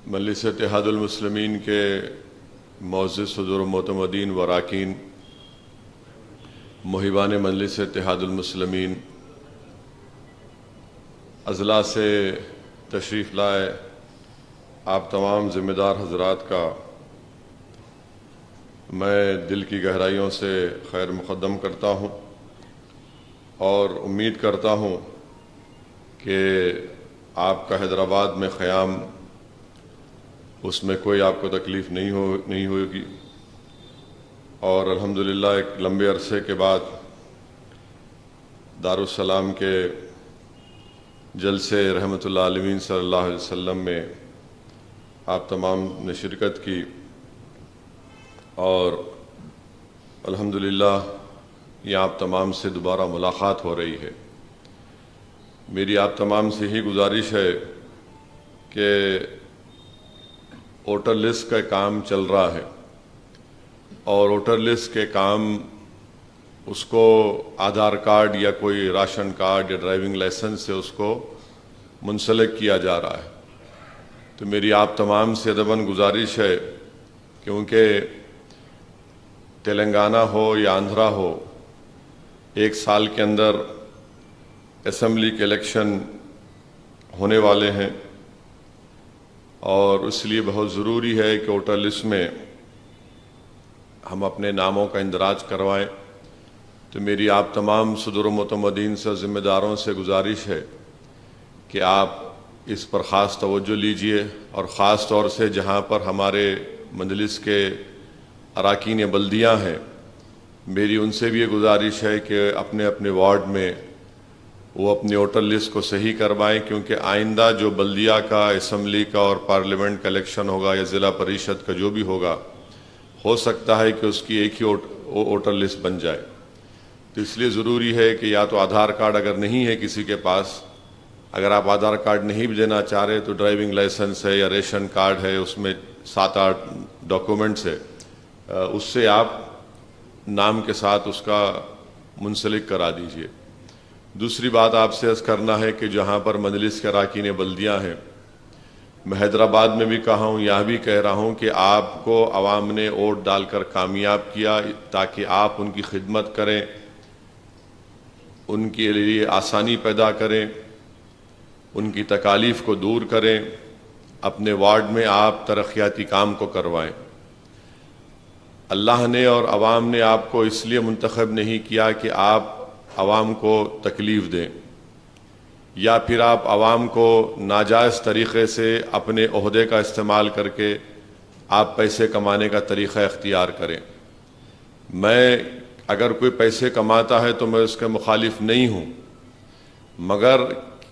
مجلس اتحاد المسلمین کے معزز حضور و معتمدین و اراکین، محبان مجلس اتحاد المسلمین، اضلاع سے تشریف لائے آپ تمام ذمہ دار حضرات کا میں دل کی گہرائیوں سے خیر مقدم کرتا ہوں اور امید کرتا ہوں کہ آپ کا حیدرآباد میں قیام اس میں کوئی آپ کو تکلیف نہیں ہوگی، اور الحمدللہ ایک لمبے عرصے کے بعد دارالسلام کے جلسے رحمت اللہ علیہ صلی اللہ علیہ وسلم میں آپ تمام نے شرکت کی، اور الحمدللہ یہ آپ تمام سے دوبارہ ملاقات ہو رہی ہے۔ میری آپ تمام سے ہی گزارش ہے کہ ووٹر لسٹ کا کام چل رہا ہے، اور ووٹر لسٹ کے کام اس کو آدھار کارڈ یا کوئی راشن کارڈ یا ڈرائیونگ لائسنس سے اس کو منسلک کیا جا رہا ہے۔ تو میری آپ تمام سے ادباً گزارش ہے، کیونکہ تلنگانہ ہو یا آندھرا ہو، ایک سال کے اندر اسمبلی کے الیکشن ہونے والے ہیں، اور اس لیے بہت ضروری ہے کہ ووٹر لسٹ میں ہم اپنے ناموں کا اندراج کروائیں۔ تو میری آپ تمام صدور و معتمدین سے، ذمہ داروں سے گزارش ہے کہ آپ اس پر خاص توجہ لیجئے، اور خاص طور سے جہاں پر ہمارے مجلس کے اراکین بلدیاں ہیں، میری ان سے بھی یہ گزارش ہے کہ اپنے اپنے وارڈ میں وہ اپنی ووٹر لسٹ کو صحیح کروائیں، کیونکہ آئندہ جو بلدیہ کا، اسمبلی کا اور پارلیمنٹ کا الیکشن ہوگا یا ضلع پریشد کا جو بھی ہوگا، ہو سکتا ہے کہ اس کی ایک ہی ووٹر لسٹ بن جائے۔ تو اس لیے ضروری ہے کہ یا تو آدھار کارڈ اگر نہیں ہے کسی کے پاس، اگر آپ آدھار کارڈ نہیں بھی دینا چاہ رہے تو ڈرائیونگ لائسنس ہے یا ریشن کارڈ ہے، اس میں 7-8 ڈاکومنٹس ہے، اس سے آپ نام کے ساتھ اس کا منسلک کرا دیجئے۔ دوسری بات آپ سے عرض کرنا ہے کہ جہاں پر مجلس کے اراکین بلدیاں ہیں، میں حیدرآباد میں بھی کہا ہوں، یہاں بھی کہہ رہا ہوں کہ آپ کو عوام نے ووٹ ڈال کر کامیاب کیا تاکہ آپ ان کی خدمت کریں، ان کے لیے آسانی پیدا کریں، ان کی تکالیف کو دور کریں، اپنے وارڈ میں آپ ترقیاتی کام کو کروائیں۔ اللہ نے اور عوام نے آپ کو اس لیے منتخب نہیں کیا کہ آپ عوام کو تکلیف دیں، یا پھر آپ عوام کو ناجائز طریقے سے اپنے عہدے کا استعمال کر کے آپ پیسے کمانے کا طریقہ اختیار کریں۔ میں اگر کوئی پیسے کماتا ہے تو میں اس کے مخالف نہیں ہوں، مگر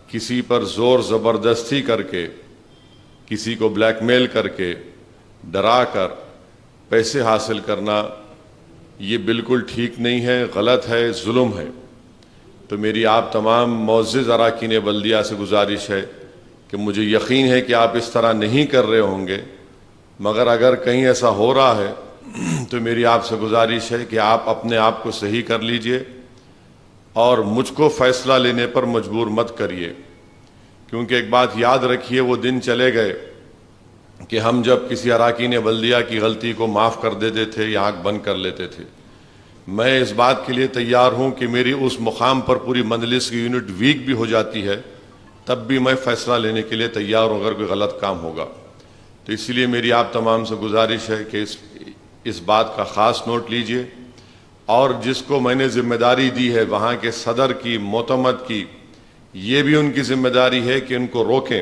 کسی پر زور زبردستی کر کے، کسی کو بلیک میل کر کے، ڈرا کر پیسے حاصل کرنا یہ بالکل ٹھیک نہیں ہے، غلط ہے، ظلم ہے۔ تو میری آپ تمام معزز اراکین بلدیہ سے گزارش ہے کہ مجھے یقین ہے کہ آپ اس طرح نہیں کر رہے ہوں گے، مگر اگر کہیں ایسا ہو رہا ہے تو میری آپ سے گزارش ہے کہ آپ اپنے آپ کو صحیح کر لیجئے، اور مجھ کو فیصلہ لینے پر مجبور مت کریے، کیونکہ ایک بات یاد رکھیے، وہ دن چلے گئے کہ ہم جب کسی اراکین بلدیہ کی غلطی کو معاف کر دیتے تھے یا آنکھ بند کر لیتے تھے۔ میں اس بات کے لیے تیار ہوں کہ میری اس مقام پر پوری مجلس کی یونٹ ویک بھی ہو جاتی ہے، تب بھی میں فیصلہ لینے کے لیے تیار ہوں اگر کوئی غلط کام ہوگا۔ تو اس لیے میری آپ تمام سے گزارش ہے کہ اس بات کا خاص نوٹ لیجئے، اور جس کو میں نے ذمہ داری دی ہے وہاں کے صدر کی، معتمد کی، یہ بھی ان کی ذمہ داری ہے کہ ان کو روکیں،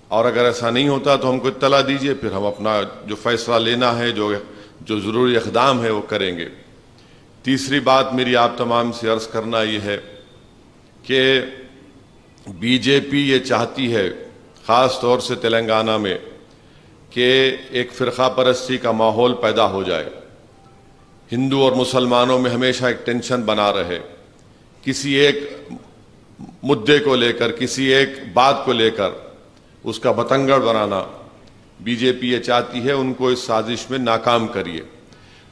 اور اگر ایسا نہیں ہوتا تو ہم کو اطلاع دیجئے، پھر ہم اپنا جو فیصلہ لینا ہے، جو ضروری اقدام ہے وہ کریں گے۔ تیسری بات میری آپ تمام سے عرض کرنا یہ ہے کہ بی جے پی یہ چاہتی ہے، خاص طور سے تلنگانہ میں، کہ ایک فرقہ پرستی کا ماحول پیدا ہو جائے، ہندو اور مسلمانوں میں ہمیشہ ایک ٹینشن بنا رہے، کسی ایک مدعے کو لے کر، کسی ایک بات کو لے کر اس کا بتنگڑ بنانا بی جے پی یہ چاہتی ہے، ان کو اس سازش میں ناکام کریے۔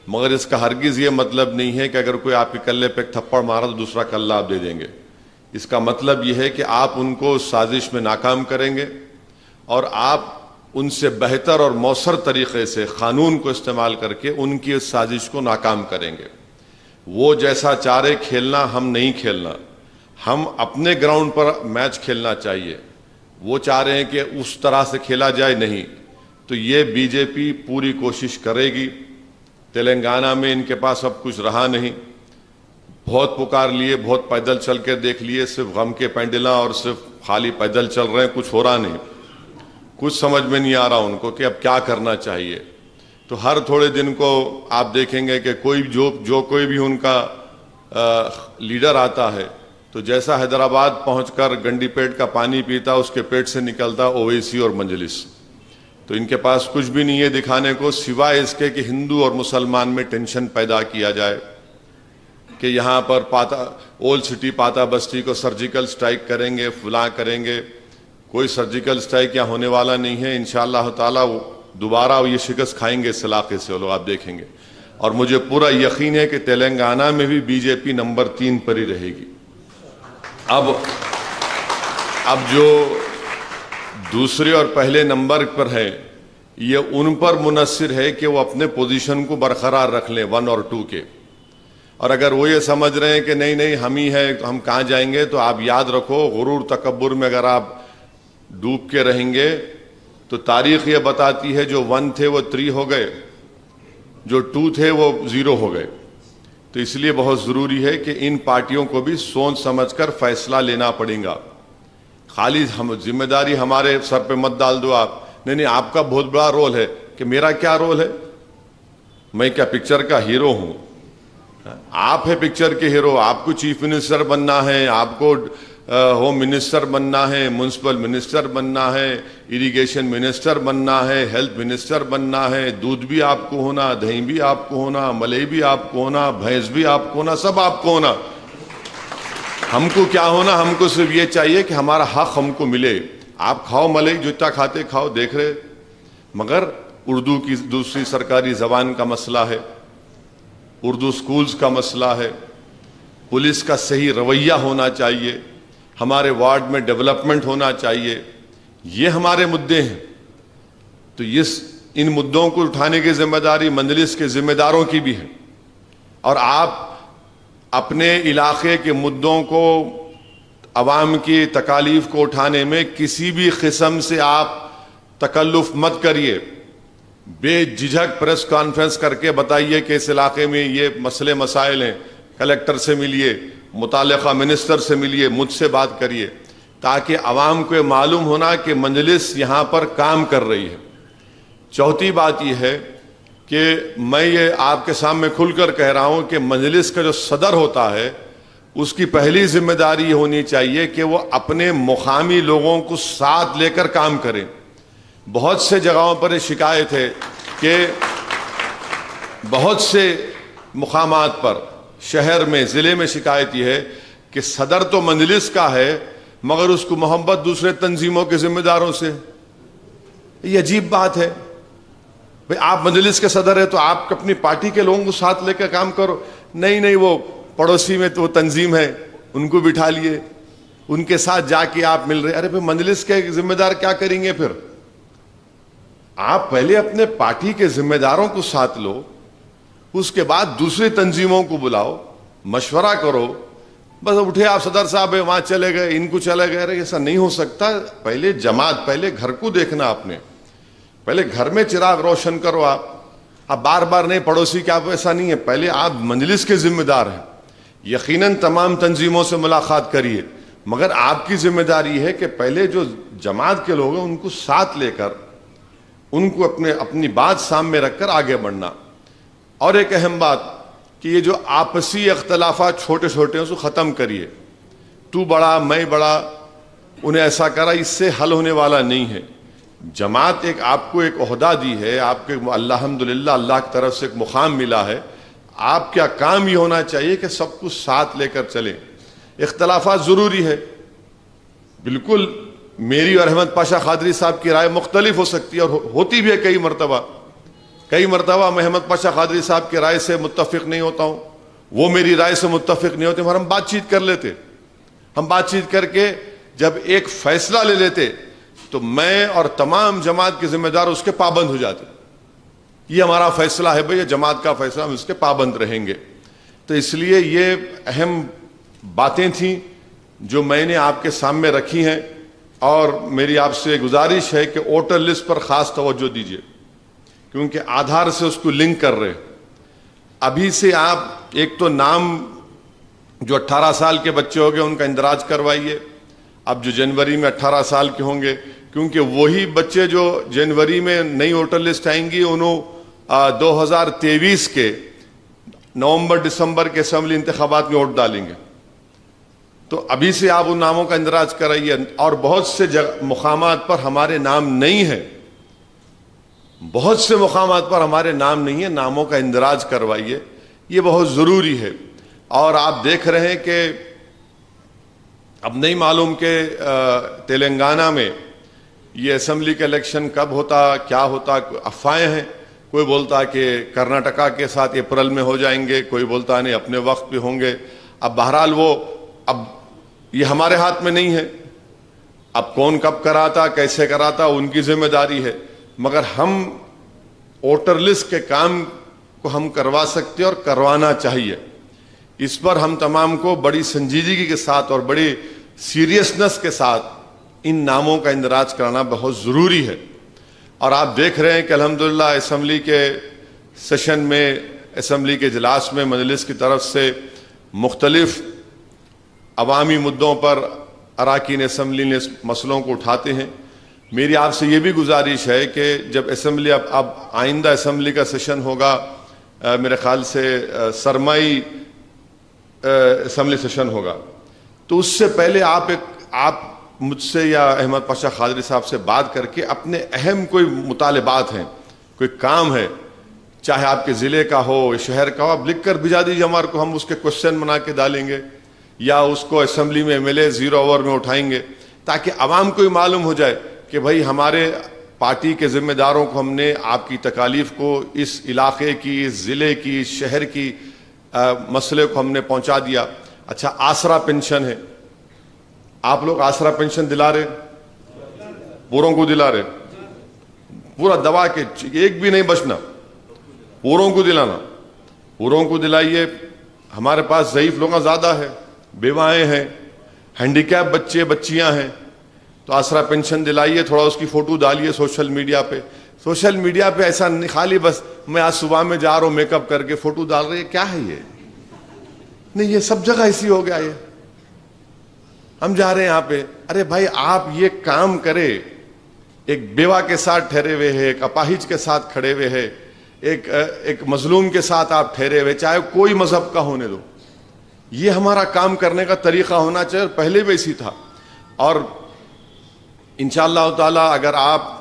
مگر اس کا ہرگز یہ مطلب نہیں ہے کہ اگر کوئی آپ کے کلے پہ ایک تھپڑ مارا تو دوسرا کلہ آپ دے دیں گے۔ اس کا مطلب یہ ہے کہ آپ ان کو اس سازش میں ناکام کریں گے، اور آپ ان سے بہتر اور مؤثر طریقے سے قانون کو استعمال کر کے ان کی اس سازش کو ناکام کریں گے۔ وہ جیسا چاہ رہے کھیلنا ہم نہیں کھیلنا، ہم اپنے گراؤنڈ پر میچ کھیلنا چاہیے۔ وہ چاہ رہے ہیں کہ اس طرح سے کھیلا جائے، نہیں تو یہ بی جے پی پوری کوشش کرے گی۔ تلنگانہ میں ان کے پاس اب کچھ رہا نہیں، بہت پکار لیے، بہت پیدل چل کے دیکھ لیے، صرف غم کے پینڈلاں اور صرف خالی پیدل چل رہے ہیں، کچھ ہو رہا نہیں، کچھ سمجھ میں نہیں آ رہا ان کو کہ اب کیا کرنا چاہیے۔ تو ہر تھوڑے دن کو آپ دیکھیں گے کہ کوئی بھی ان کا لیڈر آتا ہے تو جیسا حیدرآباد پہنچ کر گنڈی پیٹ کا پانی پیتا اس کے پیٹ سے نکلتا اویسی اور مجلس۔ تو ان کے پاس کچھ بھی نہیں ہے دکھانے کو سوائے اس کے کہ ہندو اور مسلمان میں ٹینشن پیدا کیا جائے کہ یہاں پر اولڈ سٹی پاتا بستی کو سرجیکل سٹرائک کریں گے، فلاں کریں گے۔ کوئی سرجیکل سٹرائک یہاں ہونے والا نہیں ہے، انشاءاللہ تعالی دوبارہ یہ شکست کھائیں گے اس علاقے سے وہ لوگ، آپ دیکھیں گے۔ اور مجھے پورا یقین ہے کہ تلنگانہ میں بھی بی جے پی نمبر 3 پر ہی رہے گی۔ اب جو دوسرے اور پہلے نمبر پر ہیں یہ ان پر منحصر ہے کہ وہ اپنے پوزیشن کو برقرار رکھ لیں 1 اور 2 کے۔ اور اگر وہ یہ سمجھ رہے ہیں کہ نہیں ہم ہی ہیں تو ہم کہاں جائیں گے، تو آپ یاد رکھو غرور تکبر میں اگر آپ ڈوب کے رہیں گے تو تاریخ یہ بتاتی ہے جو 1 تھے وہ 3 ہو گئے، جو 2 تھے وہ 0 ہو گئے۔ تو اس لیے بہت ضروری ہے کہ ان پارٹیوں کو بھی سوچ سمجھ کر فیصلہ لینا پڑے گا۔ خالی ذمہ داری ہمارے سر پہ مت ڈال دو آپ، نہیں آپ کا بہت بڑا رول ہے۔ کہ میرا کیا رول ہے؟ میں کیا پکچر کا ہیرو ہوں؟ آپ ہے پکچر کے ہیرو، آپ کو چیف منسٹر بننا ہے، آپ کو ہوم منسٹر بننا ہے، میونسپل منسٹر بننا ہے، اریگیشن منسٹر بننا ہے، ہیلتھ منسٹر بننا ہے، دودھ بھی آپ کو ہونا، دہی بھی آپ کو ہونا، ملائی بھی آپ کو ہونا، بھینس بھی آپ کو ہونا، سب آپ کو ہونا۔ ہم کو کیا ہونا؟ ہم کو صرف یہ چاہیے کہ ہمارا حق ہم کو ملے۔ آپ کھاؤ ملائی، جتنا کھاتے کھاؤ، دیکھ رہے، مگر اردو کی دوسری سرکاری زبان کا مسئلہ ہے، اردو سکولز کا مسئلہ ہے، پولیس کا صحیح رویہ ہونا چاہیے، ہمارے وارڈ میں ڈیولپمنٹ ہونا چاہیے، یہ ہمارے مدعے ہیں۔ تو ان مدعوں کو اٹھانے کی ذمہ داری مجلس کے ذمہ داروں کی بھی ہے، اور آپ اپنے علاقے کے مدعوں کو، عوام کی تکالیف کو اٹھانے میں کسی بھی قسم سے آپ تکلف مت کریے۔ بے جھجھک پریس کانفرنس کر کے بتائیے کہ اس علاقے میں یہ مسئلے مسائل ہیں، کلیکٹر سے ملیے، متعلقہ منسٹر سے ملیے، مجھ سے بات کریے، تاکہ عوام کو معلوم ہونا کہ مجلس یہاں پر کام کر رہی ہے۔ چوتھی بات یہ ہے کہ میں یہ آپ کے سامنے کھل کر کہہ رہا ہوں کہ مجلس کا جو صدر ہوتا ہے اس کی پہلی ذمہ داری یہ ہونی چاہیے کہ وہ اپنے مقامی لوگوں کو ساتھ لے کر کام کریں۔ بہت سے جگہوں پر یہ شکایت ہے کہ بہت سے مقامات پر شہر میں، ضلع میں شکایت یہ ہے کہ صدر تو مجلس کا ہے مگر اس کو محبت دوسرے تنظیموں کے ذمہ داروں سے۔ یہ عجیب بات ہے بھئی، آپ مجلس کے صدر ہیں تو آپ اپنی پارٹی کے لوگوں کو ساتھ لے کر کام کرو۔ نہیں وہ پڑوسی میں تو وہ تنظیم ہے، ان کو بٹھا لیے، ان کے ساتھ جا کے آپ مل رہے۔ ارے پھر مجلس کے ذمہ دار کیا کریں گے؟ پھر آپ پہلے اپنے پارٹی کے ذمہ داروں کو ساتھ لو، اس کے بعد دوسری تنظیموں کو بلاؤ، مشورہ کرو۔ بس اٹھے آپ صدر صاحب وہاں چلے گئے، ان کو چلے گئے، ارے ایسا نہیں ہو سکتا۔ پہلے جماعت، پہلے گھر کو دیکھنا آپ نے، پہلے گھر میں چراغ روشن کرو۔ آپ بار بار نہیں پڑوسی کے، آپ ایسا نہیں ہے، پہلے آپ مجلس کے ذمہ دار ہیں۔ یقیناً تمام تنظیموں سے ملاقات کریے، مگر آپ کی ذمہ داری ہے کہ پہلے جو جماعت کے لوگ ہیں ان کو ساتھ لے کر، ان کو اپنی بات سامنے رکھ کر آگے بڑھنا۔ اور ایک اہم بات کہ یہ جو آپسی اختلافات چھوٹے چھوٹے ہیں اس کو ختم کریے۔ تو بڑا میں بڑا، انہیں ایسا کرا، اس سے حل ہونے والا نہیں ہے۔ جماعت آپ کو ایک عہدہ دی ہے، آپ کے الحمدللہ اللہ کی طرف سے ایک مقام ملا ہے۔ آپ کا کام یہ ہونا چاہیے کہ سب کو ساتھ لے کر چلیں۔ اختلافات ضروری ہے، بالکل میری اور احمد پاشا قادری صاحب کی رائے مختلف ہو سکتی ہے، اور ہوتی بھی ہے کئی مرتبہ میں احمد پاشا قادری صاحب کی رائے سے متفق نہیں ہوتا ہوں، وہ میری رائے سے متفق نہیں ہوتے، مگر ہم بات چیت کر لیتے۔ ہم بات چیت کر کے جب ایک فیصلہ لے لیتے تو میں اور تمام جماعت کے ذمہ دار اس کے پابند ہو جاتے. یہ ہمارا فیصلہ ہے بھئی، یہ جماعت کا فیصلہ، ہم اس کے پابند رہیں گے. تو اس لیے یہ اہم باتیں تھیں جو میں نے آپ کے سامنے رکھی ہیں، اور میری آپ سے گزارش ہے کہ ووٹر لسٹ پر خاص توجہ دیجیے، کیونکہ آدھار سے اس کو لنک کر رہے. ابھی سے آپ ایک تو نام جو 18 سال کے بچے ہو گئے ان کا اندراج کروائیے. اب جو جنوری میں 18 سال کے ہوں گے، کیونکہ وہی بچے جو جنوری میں نئی ووٹر لسٹ آئیں گی انہوں 2023 کے نومبر دسمبر کے اسمبلی انتخابات میں ووٹ ڈالیں گے. تو ابھی سے آپ ان ناموں کا اندراج کرائیے. اور بہت سے مقامات پر ہمارے نام نہیں ہیں، بہت سے مقامات پر ہمارے نام نہیں ہیں، ناموں کا اندراج کروائیے، یہ بہت ضروری ہے. اور آپ دیکھ رہے ہیں کہ اب نہیں معلوم کہ تلنگانہ میں یہ اسمبلی کا الیکشن کب ہوتا، کیا ہوتا. افواہیں ہیں، کوئی بولتا کہ کرناٹکا کے ساتھ اپریل میں ہو جائیں گے، کوئی بولتا نہیں اپنے وقت پہ ہوں گے. اب بہرحال اب یہ ہمارے ہاتھ میں نہیں ہے. اب کون کب کراتا، کیسے کراتا، ان کی ذمہ داری ہے. مگر ہم ووٹر لسٹ کے کام کو ہم کروا سکتے اور کروانا چاہیے. اس پر ہم تمام کو بڑی سنجیدگی کے ساتھ اور بڑی سیریسنس کے ساتھ ان ناموں کا اندراج کرانا بہت ضروری ہے. اور آپ دیکھ رہے ہیں کہ الحمدللہ اسمبلی کے سیشن میں، اسمبلی کے اجلاس میں مجلس کی طرف سے مختلف عوامی مدعوں پر اراکین اسمبلی نے مسئلوں کو اٹھاتے ہیں. میری آپ سے یہ بھی گزارش ہے کہ جب اسمبلی اب آئندہ اسمبلی کا سیشن ہوگا، میرے خیال سے سرمائی اسمبلی سیشن ہوگا، تو اس سے پہلے آپ مجھ سے یا احمد پاشا قادری صاحب سے بات کر کے اپنے اہم کوئی مطالبات ہیں، کوئی کام ہے، چاہے آپ کے ضلع کا ہو، شہر کا ہو، آپ لکھ کر بھیجا دیجیے ہمارے کو، ہم اس کے کوشچن بنا کے ڈالیں گے یا اس کو اسمبلی میں MLA 0 اوور میں اٹھائیں گے، تاکہ عوام کو معلوم ہو جائے کہ بھائی ہمارے پارٹی کے ذمہ داروں کو ہم نے آپ کی تکالیف کو، اس علاقے کی، اس ضلع کی، اس شہر کی مسئلے کو ہم نے پہنچا دیا. اچھا، آسرا پینشن ہے، آپ لوگ آسرا پینشن دلا رہے، پوروں کو دلا رہے، پورا دبا کے ایک بھی نہیں بچنا، پوروں کو دلانا، پوروں کو دلائیے. ہمارے پاس ضعیف لوگ زیادہ ہے، بیوائیں ہیں، ہینڈی کیپ بچے بچیاں ہیں، تو آسرا پینشن دلائیے. تھوڑا اس کی فوٹو ڈالیے سوشل میڈیا پہ. سوشل میڈیا پہ ایسا نہیں خالی بس میں آج صبح میں جا رہا ہوں میک اپ کر کے فوٹو ڈال رہی ہے، کیا ہے یہ؟ نہیں، یہ سب جگہ ایسی ہو گیا. یہ ہم جا رہے ہیں یہاں پہ، ارے بھائی آپ یہ کام کرے، ایک بیوہ کے ساتھ ٹھہرے ہوئے ہیں، ایک اپاہج کے ساتھ کھڑے ہوئے ہیں، ایک مظلوم کے ساتھ آپ ٹھہرے ہوئے، چاہے کوئی مذہب کا ہونے دو. یہ ہمارا کام کرنے کا طریقہ ہونا چاہیے، پہلے بھی اسی تھا. اور انشاءاللہ تعالی اگر آپ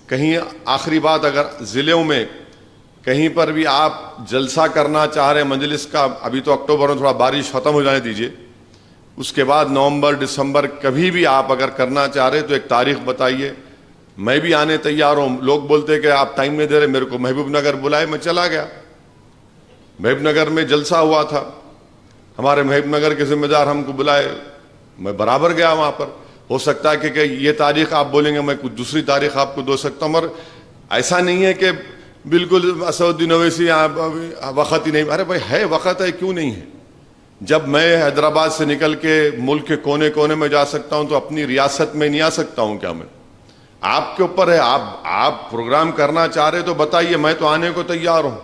کہیں، آخری بات، اگر ضلعوں میں کہیں پر بھی آپ جلسہ کرنا چاہ رہے ہیں مجلس کا، ابھی تو اکتوبر میں تھوڑا بارش ختم ہو جانے دیجئے، اس کے بعد نومبر دسمبر کبھی بھی آپ اگر کرنا چاہ رہے تو ایک تاریخ بتائیے. میں بھی آنے تیار ہوں. لوگ بولتے کہ آپ ٹائم نہیں دے رہے، میرے کو محبوب نگر بلائے، میں چلا گیا. محبوب نگر میں جلسہ ہوا تھا، ہمارے محبوب نگر کے ذمہ دار ہم کو بلائے، میں برابر گیا وہاں پر. ہو سکتا ہے کہ یہ تاریخ آپ بولیں گے، میں کچھ دوسری تاریخ آپ کو دے سکتا ہوں، مگر ایسا نہیں ہے کہ بالکل اسدالدین اویسی وقت ہی نہیں. ارے بھائی ہے وقت، ہے، کیوں نہیں ہے؟ جب میں حیدرآباد سے نکل کے ملک کے کونے کونے میں جا سکتا ہوں تو اپنی ریاست میں نہیں آ سکتا ہوں کیا؟ میں آپ کے اوپر ہے، آپ پروگرام کرنا چاہ رہے تو بتائیے، میں تو آنے کو تیار ہوں.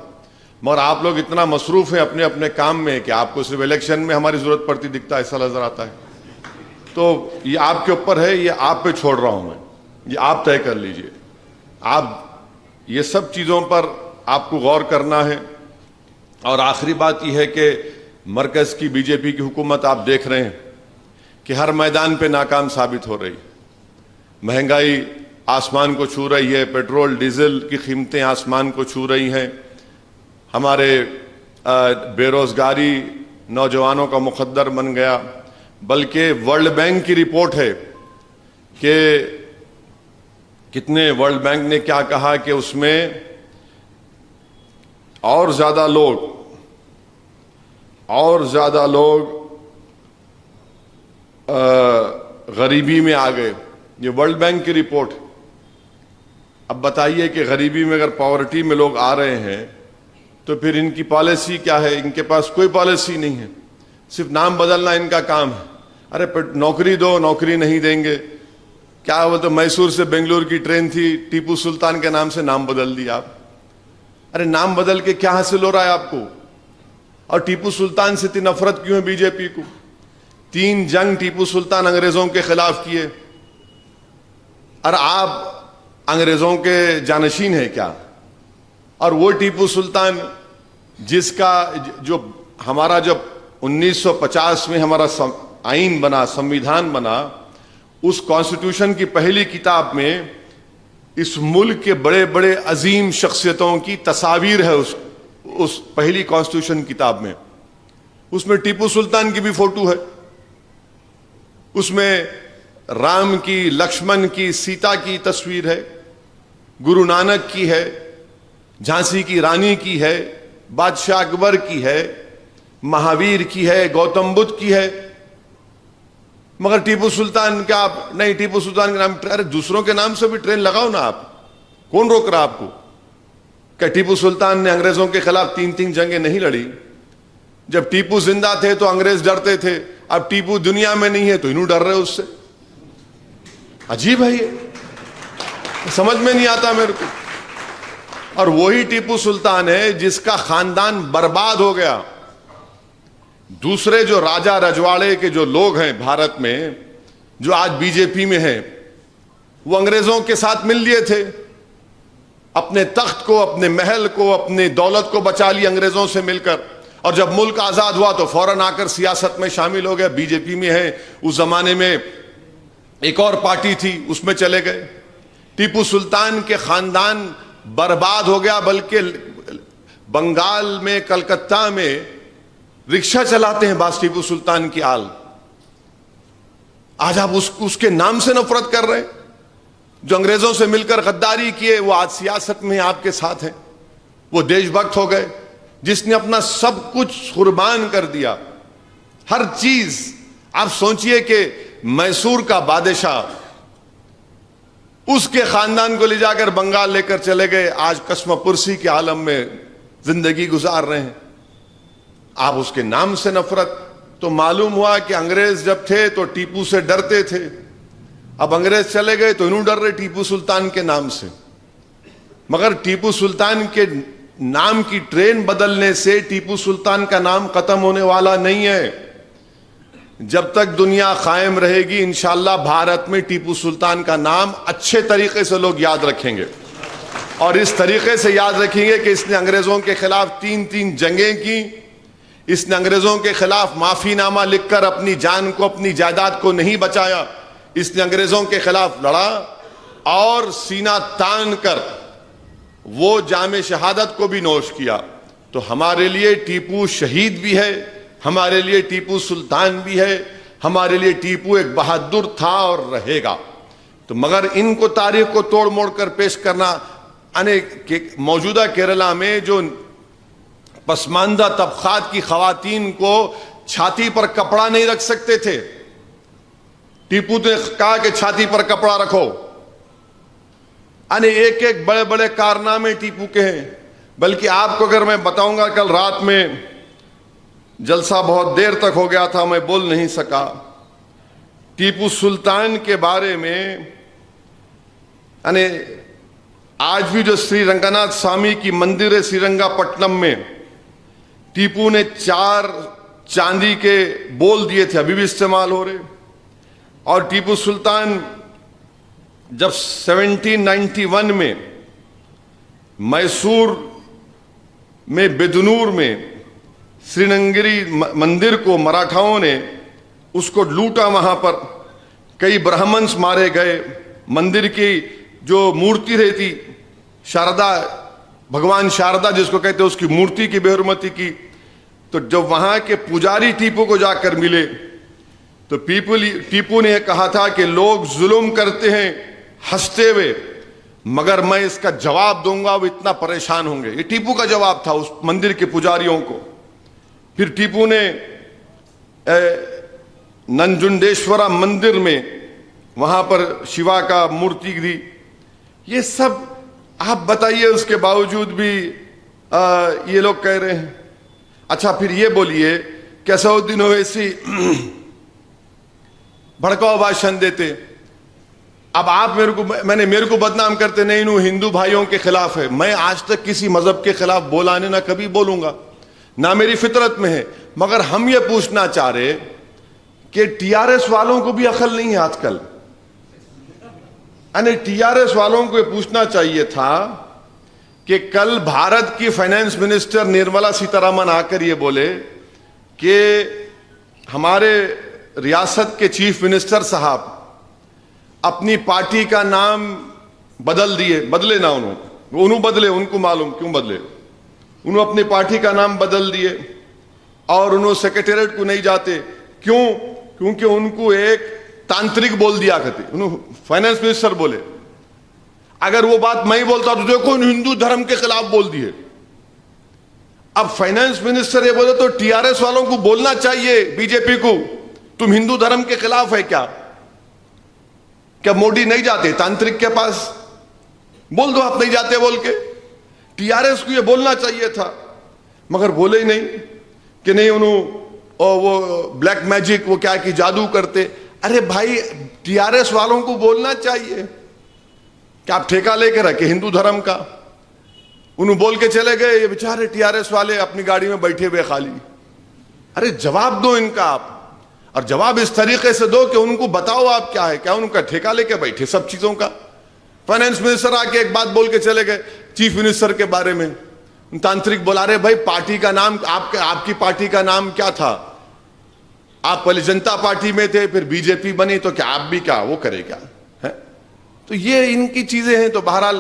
مگر آپ لوگ اتنا مصروف ہیں اپنے اپنے کام میں کہ آپ کو صرف الیکشن میں ہماری ضرورت پڑتی دکھتا ہے، ایسا نظر آتا ہے. تو یہ آپ کے اوپر ہے، یہ آپ پہ چھوڑ رہا ہوں میں، یہ آپ طے کر لیجئے. آپ یہ سب چیزوں پر آپ کو غور کرنا ہے. اور آخری بات یہ ہے کہ مرکز کی BJP کی حکومت آپ دیکھ رہے ہیں کہ ہر میدان پہ ناکام ثابت ہو رہی. مہنگائی آسمان کو چھو رہی ہے، پیٹرول ڈیزل کی قیمتیں آسمان کو چھو رہی ہیں، ہمارے بے روزگاری نوجوانوں کا مقدر بن گیا. بلکہ ورلڈ بینک کی رپورٹ ہے کہ کتنے، ورلڈ بینک نے کیا کہا کہ اس میں اور زیادہ لوگ غریبی میں آ گئے. یہ ورلڈ بینک کی رپورٹ. اب بتائیے کہ غریبی میں اگر پاورٹی میں لوگ آ رہے ہیں تو پھر ان کی پالیسی کیا ہے؟ ان کے پاس کوئی پالیسی نہیں ہے, صرف نام بدلنا ان کا کام ہے. ارے نوکری دو, نوکری نہیں دیں گے. کیا وہ تو میسور سے بنگلور کی ٹرین تھی, ٹیپو سلطان کے نام سے نام بدل دیا آپ. ارے نام بدل کے کیا حاصل ہو رہا ہے آپ کو؟ اور ٹیپو سلطان سے اتنی نفرت کیوں ہے بی جے پی کو؟ 3 جنگ ٹیپو سلطان انگریزوں کے خلاف کیے, اور آپ انگریزوں کے جانشین ہیں کیا؟ اور وہ ٹیپو سلطان جس کا جو ہمارا جب 1950 میں ہمارا آئین بنا, سمویدھان بنا, اس کانسٹیٹیوشن کی پہلی کتاب میں اس ملک کے بڑے بڑے عظیم شخصیتوں کی تصاویر ہے. اس پہلی کانسٹیٹیوشن کتاب میں, اس میں ٹیپو سلطان کی بھی فوٹو ہے, اس میں رام کی, لکشمن کی, سیتا کی تصویر ہے, گرو نانک کی ہے, جھانسی کی رانی کی ہے, بادشاہ اکبر کی ہے, مہاویر کی ہے, گوتم بدھ کی ہے. مگر ٹیپو سلطان کیا آپ نہیں, ٹیپو سلطان کے نام, ارے دوسروں کے نام سے بھی ٹرین لگاؤ نا آپ, کون روک رہا آپ کو؟ کہ ٹیپو سلطان نے انگریزوں کے خلاف 3 جنگیں نہیں لڑی؟ جب ٹیپو زندہ تھے تو انگریز ڈرتے تھے, اب ٹیپو دنیا میں نہیں ہے تو انہوں ڈر رہے اس سے. عجیب ہے یہ, سمجھ میں نہیں آتا میرے کو. اور وہی ٹیپو سلطان ہے جس کا خاندان برباد ہو گیا. دوسرے جو راجہ رجواڑے کے جو لوگ ہیں بھارت میں, جو آج بی جے پی میں ہیں, وہ انگریزوں کے ساتھ مل لیے تھے, اپنے تخت کو, اپنے محل کو, اپنی دولت کو بچا لی انگریزوں سے مل کر. اور جب ملک آزاد ہوا تو فوراً آ کر سیاست میں شامل ہو گئے, بی جے پی میں ہیں. اس زمانے میں ایک اور پارٹی تھی, اس میں چلے گئے. ٹیپو سلطان کے خاندان برباد ہو گیا, بلکہ بنگال میں, کلکتہ میں رکشہ چلاتے ہیں باس ٹیپو سلطان کی آل. آج آپ اس کے نام سے نفرت کر رہے ہیں. جو انگریزوں سے مل کر غداری کیے وہ آج سیاست میں آپ کے ساتھ ہیں. وہ دیش بھکت ہو گئے جس نے اپنا سب کچھ قربان کر دیا, ہر چیز. آپ سوچئے کہ میسور کا بادشاہ, اس کے خاندان کو لے جا کر بنگال لے کر چلے گئے, آج کسم پرسی کے عالم میں زندگی گزار رہے ہیں. آپ اس کے نام سے نفرت. تو معلوم ہوا کہ انگریز جب تھے تو ٹیپو سے ڈرتے تھے, اب انگریز چلے گئے تو انہوں ڈر رہے ٹیپو سلطان کے نام سے. مگر ٹیپو سلطان کے نام کی ٹرین بدلنے سے ٹیپو سلطان کا نام ختم ہونے والا نہیں ہے. جب تک دنیا قائم رہے گی انشاءاللہ بھارت میں ٹیپو سلطان کا نام اچھے طریقے سے لوگ یاد رکھیں گے, اور اس طریقے سے یاد رکھیں گے کہ اس نے انگریزوں کے خلاف 3 جنگیں کی, اس نے انگریزوں کے خلاف معافی نامہ لکھ کر اپنی جان کو, اپنی جائیداد کو نہیں بچایا, اس نے انگریزوں کے خلاف لڑا اور سینہ تان کر وہ جام شہادت کو بھی نوش کیا. تو ہمارے لیے ٹیپو شہید بھی ہے, ہمارے لیے ٹیپو سلطان بھی ہے, ہمارے لیے ٹیپو ایک بہادر تھا اور رہے گا. تو مگر ان کو تاریخ کو توڑ موڑ کر پیش کرنا, موجودہ کیرلا میں جو پسماندہ طبقات کی خواتین کو چھاتی پر کپڑا نہیں رکھ سکتے تھے, ٹیپو نے کہا کہ چھاتی پر کپڑا رکھو. ایک ایک بڑے بڑے کارنامے ٹیپو کے ہیں. بلکہ آپ کو اگر میں بتاؤں گا, کل رات میں جلسہ بہت دیر تک ہو گیا تھا, میں بول نہیں سکا. ٹیپو سلطان کے بارے میں آج بھی جو سری رنگناتھ سوامی کی مندر ہے سری رنگا پٹنم میں, ٹیپو نے 4 چاندی کے بول دیے تھے, ابھی بھی استعمال ہو رہے. اور ٹیپو سلطان جب 1791 میں میسور میں بدنور میں سری رنگیری مندر کو مراٹھاؤں نے اس کو لوٹا, وہاں پر کئی برہمنس مارے گئے. مندر کی جو مورتی رہتی شاردا, بھگوان شاردا جس کو کہتے ہیں, اس کی مورتی کی بے حرمتی کی. تو جب وہاں کے پجاری ٹیپو کو جا کر ملے تو ٹیپو نے یہ کہا تھا کہ لوگ ظلم کرتے ہیں ہنستے ہوئے, مگر میں اس کا جواب دوں گا, وہ اتنا پریشان ہوں گے. یہ ٹیپو کا جواب تھا اس مندر کے پجاریوں کو. پھر ٹیپو نے ننجنڈیشورا مندر میں وہاں پر شیوا کا مورتی دی. یہ سب آپ بتائیے, اس کے باوجود بھی یہ لوگ کہہ رہے ہیں. اچھا پھر یہ بولیے کہ اسدالدین اویسی بھڑکاؤ بھاشن دیتے, اب آپ میرے کو بدنام کرتے, نہیں انہوں ہندو بھائیوں کے خلاف ہے. میں آج تک کسی مذہب کے خلاف بولا نہیں, نہ کبھی بولوں گا, نہ میری فطرت میں ہے. مگر ہم یہ پوچھنا چاہ رہے کہ ٹی آر ایس والوں کو بھی عقل نہیں ہے آج کل. یعنی ٹی آر ایس والوں کو یہ پوچھنا چاہیے تھا کہ کل بھارت کی فائنانس منسٹر نرملا سیتارمن آ کر یہ بولے کہ ہمارے ریاست کے چیف منسٹر صاحب اپنی پارٹی کا نام بدلے نہ انہوں بدلے, ان کو معلوم کیوں بدلے, انہوں اپنی پارٹی کا نام بدل دیے اور انہوں سیکریٹریٹ کو نہیں جاتے. کیوں؟ کیونکہ ان کو ایک تانترک بول دیا کرتے, انہوں فائنانس منسٹر بولے. اگر وہ بات میں بولتا تو دیکھو ہندو دھرم کے خلاف بول دیے. اب فائنانس منسٹر یہ بولے تو ٹی آر ایس والوں کو بولنا چاہیے, بی جے پی کو, تم ہندو دھرم کے خلاف ہے کیا موڈی نہیں جاتے تانترک کے پاس؟ بول دو آپ نہیں جاتے بول کے. ٹی آر ایس کو یہ بولنا چاہیے تھا, مگر بولے ہی نہیں کہ نہیں انہوں وہ بلیک میجک وہ کیا کہ جادو کرتے. ارے بھائی ٹی آر ایس والوں کو بولنا چاہیے کہ آپ ٹھیکہ لے کے رکھے ہندو دھرم کا. انہوں بول کے چلے گئے, یہ بیچارے ٹی آر ایس والے اپنی گاڑی میں بیٹھے ہوئے خالی. ارے جواب دو ان کا آپ, اور جواب اس طریقے سے دو کہ ان کو بتاؤ آپ کیا ہے, کیا ان کا ٹھیکہ لے کے بیٹھے سب چیزوں کا. فائنانس منسٹر آ کے ایک بات بول کے چلے گئے چیف منسٹر کے بارے میں, تانترک بولا رہے بھائی پارٹی کا نام آپ کی پارٹی کا نام کیا تھا؟ آپ پہلے جنتا پارٹی میں تھے, پھر بی جے پی بنی, تو کیا آپ بھی کیا وہ کرے کیا ہے؟ تو یہ ان کی چیزیں ہیں. تو بہرحال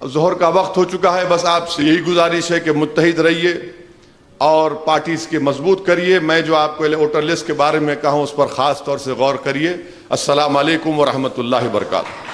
ظہر کا وقت ہو چکا ہے, بس آپ سے یہی گزارش ہے کہ متحد رہیے اور پارٹیز کے مضبوط کریے. میں جو آپ کو ووٹر لسٹ کے بارے میں کہا ہوں اس پر خاص طور سے غور کریے. السلام علیکم ورحمۃ اللہ وبرکاتہ.